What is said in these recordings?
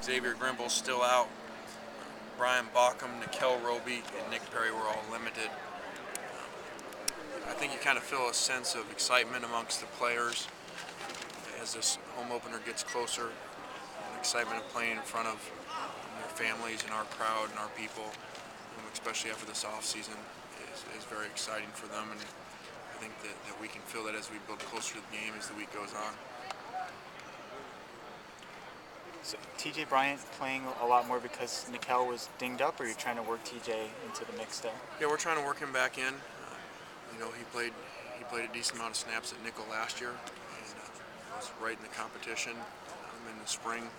Xavier Grimble's still out. Brian Bauckham, Nikel Roby, and Nick Perry were all limited. I think you kind of feel a sense of excitement amongst the players as this home opener gets closer. The excitement of playing in front of their families and our crowd and our people, especially after this off season, is very exciting for them. And I think that we can feel that as we build closer to the game as the week goes on. So TJ Bryant playing a lot more because Nikel was dinged up, or you're trying to work TJ into the mix there? Yeah, we're trying to work him back in. He played a decent amount of snaps at nickel last year, and was right in the competition in the spring.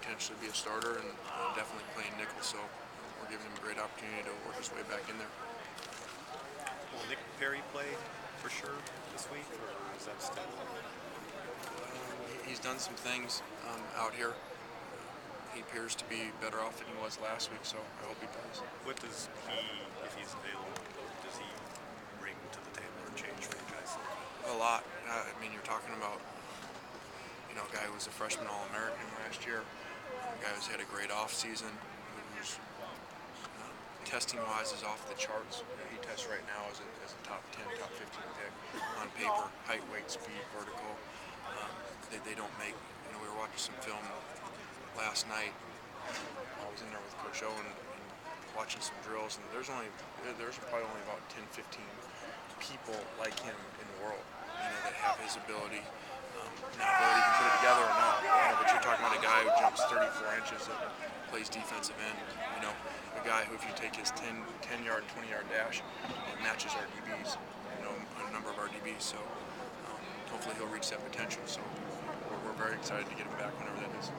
Potentially be a starter and definitely playing nickel. So we're giving him a great opportunity to work his way back in there. Will Nick Perry play for sure this week, or is that still? He's done some things out here. He appears to be better off than he was last week, so I hope he plays. What does he, if he's available, does he bring to the table or change for you guys? A lot. I mean, you're talking about a guy who was a freshman All-American last year, a guy who's had a great off-season, who's testing-wise is off the charts. He tests right now as a top 10, top 15 pick on paper, height, weight, speed, vertical. They don't make, we were watching some film last night. I was in there with Coach Owen and watching some drills, and there's probably only about 10, 15 people like him in the world, that have his ability. Now, whether he can put it together or not, but you're talking about a guy who jumps 34 inches and plays defensive end. A guy who, if you take his 10-yard, 20-yard dash, it matches our DBs, a number of our DBs. So hopefully he'll reach that potential. So we're very excited to get him back whenever that is.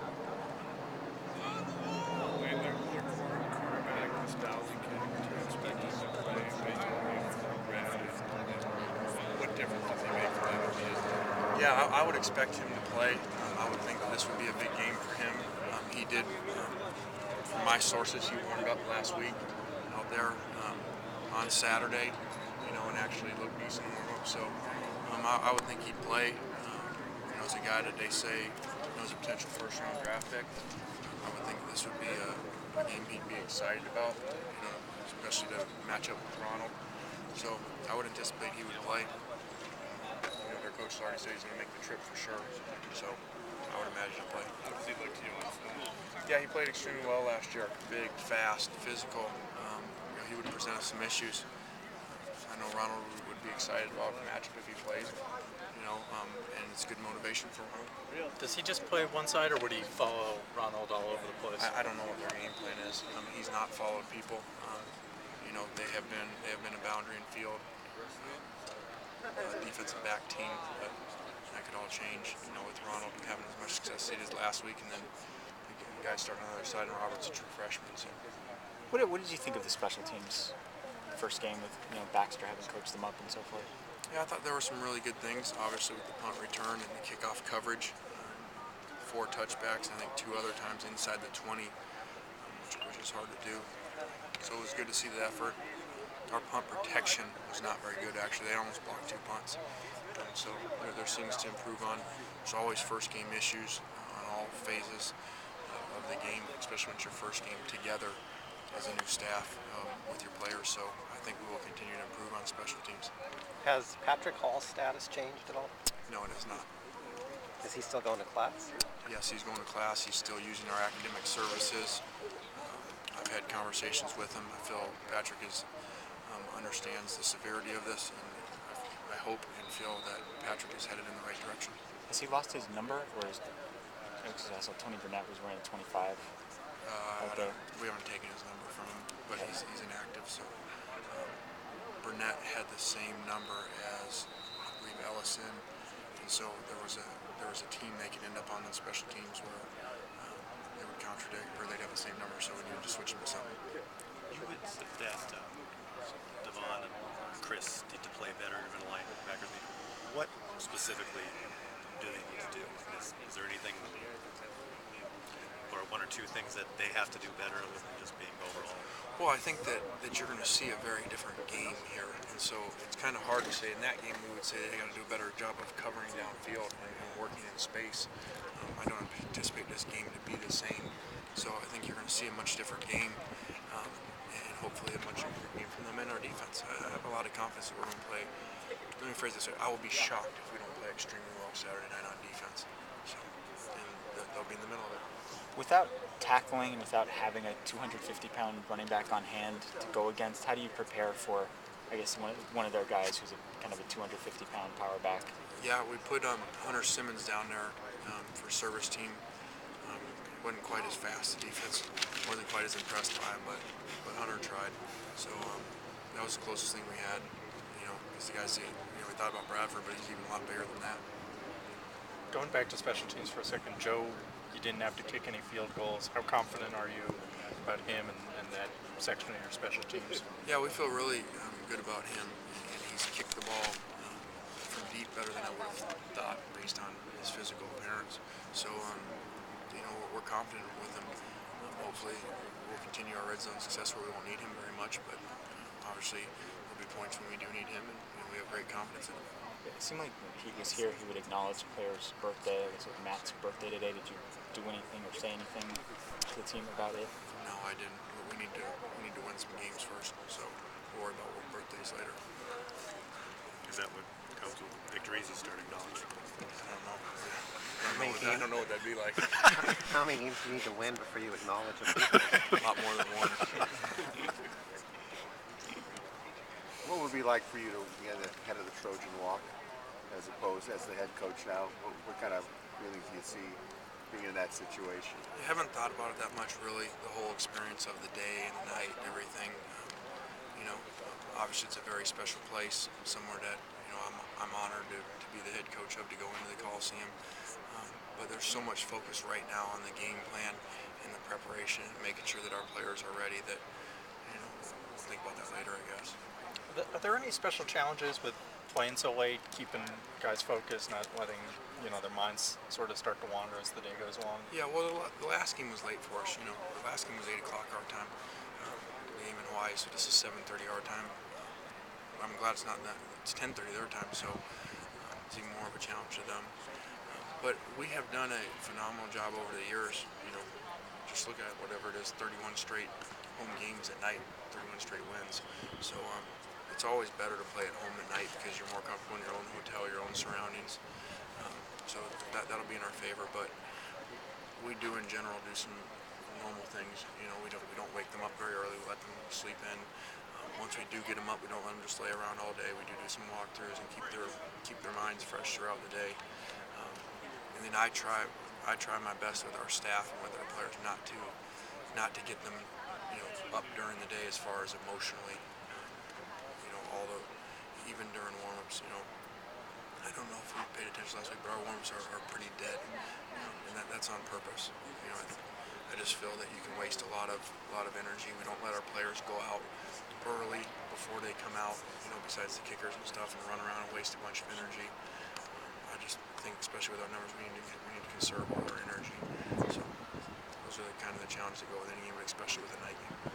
What difference does he make for them if he is there? Yeah, I would expect him to play. I would think that this would be a big game for him. He did, from my sources, he warmed up last week out there on Saturday, and actually looked decent in warm up. So I would think he'd play. As a guy that they say is a potential first-round draft pick, I would think this would be a game he'd be excited about, especially to match up with Ronald. So I would anticipate he would play. Their coach has already said he's going to make the trip for sure, so I would imagine he'll play. How does he look to you on film? Yeah, he played extremely well last year. Big, fast, physical. He would present us some issues. I know Ronald would be excited about the matchup if he plays. And it's good motivation for him. Does he just play one side, or would he follow Ronald all over the place? I don't know what their game plan is. He's not followed people. They have been a boundary and field defensive back team, but that could all change. With Ronald having as much success as he did last week, and then the guy starting on the other side, and Robert's a true freshman. So, what did you think of the special teams? First game with Baxter having coached them up and so forth. Yeah, I thought there were some really good things, obviously with the punt return and the kickoff coverage. 4 touchbacks, I think 2 other times inside the 20, which is hard to do. So it was good to see the effort. Our punt protection was not very good, actually. They almost blocked 2 punts. So there's things to improve on. There's always first game issues on all phases of the game, especially when it's your first game together as a new staff with your players. So I think we will continue to improve on special teams. Has Patrick Hall's status changed at all? No, it has not. Is he still going to class? Yes, he's going to class. He's still using our academic services. I've had conversations with him. I feel Patrick understands the severity of this, and I hope and feel that Patrick is headed in the right direction. Has he lost his number, or is I saw Tony Burnett was wearing 25? We haven't taken his number from him, but he's inactive. So Burnett had the same number as I believe Ellison, and so there was a team they could end up on the special teams where they would contradict, or they'd have the same number, so we needed to switch them to something. You would say that Devon and Chris need to play better in the linebacker. What specifically do they need to do? Is there anything, or 1 or two things that they have to do better other than just being overall? Well, I think that you're going to see a very different game here, and so it's kind of hard to say. In that game, we would say they got to do a better job of covering downfield and working in space. I don't anticipate this game to be the same, so I think you're going to see a much different game, and hopefully a much improved game from them in our defense. I have a lot of confidence that we're going to play. Let me phrase this way: I will be shocked if we don't play extremely well Saturday night on defense. So, and they'll be in the middle of it. Without tackling and without having a 250-pound running back on hand to go against, how do you prepare for, I guess, one of their guys who's kind of a 250-pound power back? Yeah, we put Hunter Simmons down there for service team. Wasn't quite as fast. The defense wasn't quite as impressed by him, but Hunter tried. So that was the closest thing we had. Because the guys, we thought about Bradford, but he's even a lot bigger than that. Going back to special teams for a second, Joe, you didn't have to kick any field goals. How confident are you about him and that section of your special teams? Yeah, we feel really good about him, and he's kicked the ball from deep better than I would have thought based on his physical appearance. So, we're confident with him. Hopefully, we'll continue our red zone success where we won't need him very much, but obviously there'll be points when we do need him, and we have great confidence in him. It seemed like when Pete was here, he would acknowledge players' birthday. It was Matt's birthday today. Did you do anything or say anything to the team about it? No, I didn't. We need to win some games first, so we'll worry about birthdays later. Is that what comes with victories? You start acknowledging. I don't know. I don't know what that'd be like. How many games do you need to win before you acknowledge them? A lot more than one. What would it be like for you to be at the head of the Trojan Walk as opposed as the head coach now? What kind of feelings do you see being in that situation? I haven't thought about it that much, really. The whole experience of the day and the night and everything. Obviously it's a very special place, somewhere that I'm honored to be the head coach of, to go into the Coliseum. But there's so much focus right now on the game plan and the preparation and making sure that our players are ready that we'll think about that later, I guess. Are there any special challenges with playing so late, keeping guys focused, not letting their minds sort of start to wander as the day goes along? Yeah, well, the last game was late for us. The last game was 8 o'clock our time. The game in Hawaii, so this is 7:30 our time. I'm glad it's not that. It's 10:30 their time, so it's even more of a challenge to them. But we have done a phenomenal job over the years. Just look at whatever it is, 31 straight home games at night, 31 straight wins. So it's always better to play at home at night because you're more comfortable in your own hotel, your own surroundings. So that'll be in our favor. But we do in general do some normal things. We don't wake them up very early. We let them sleep in. Once we do get them up, we don't let them just lay around all day. We do some walkthroughs and keep their minds fresh throughout the day. And then I try my best with our staff and with our players not to get them up during the day as far as emotionally. Even during warm-ups, I don't know if we paid attention last week, but our warm-ups are pretty dead, and that's on purpose. I just feel that you can waste a lot of energy. We don't let our players go out early before they come out, besides the kickers and stuff, and run around and waste a bunch of energy. I just think, especially with our numbers, we need to conserve all our energy. So those are the kind of the challenges that go with any game, but especially with a night game.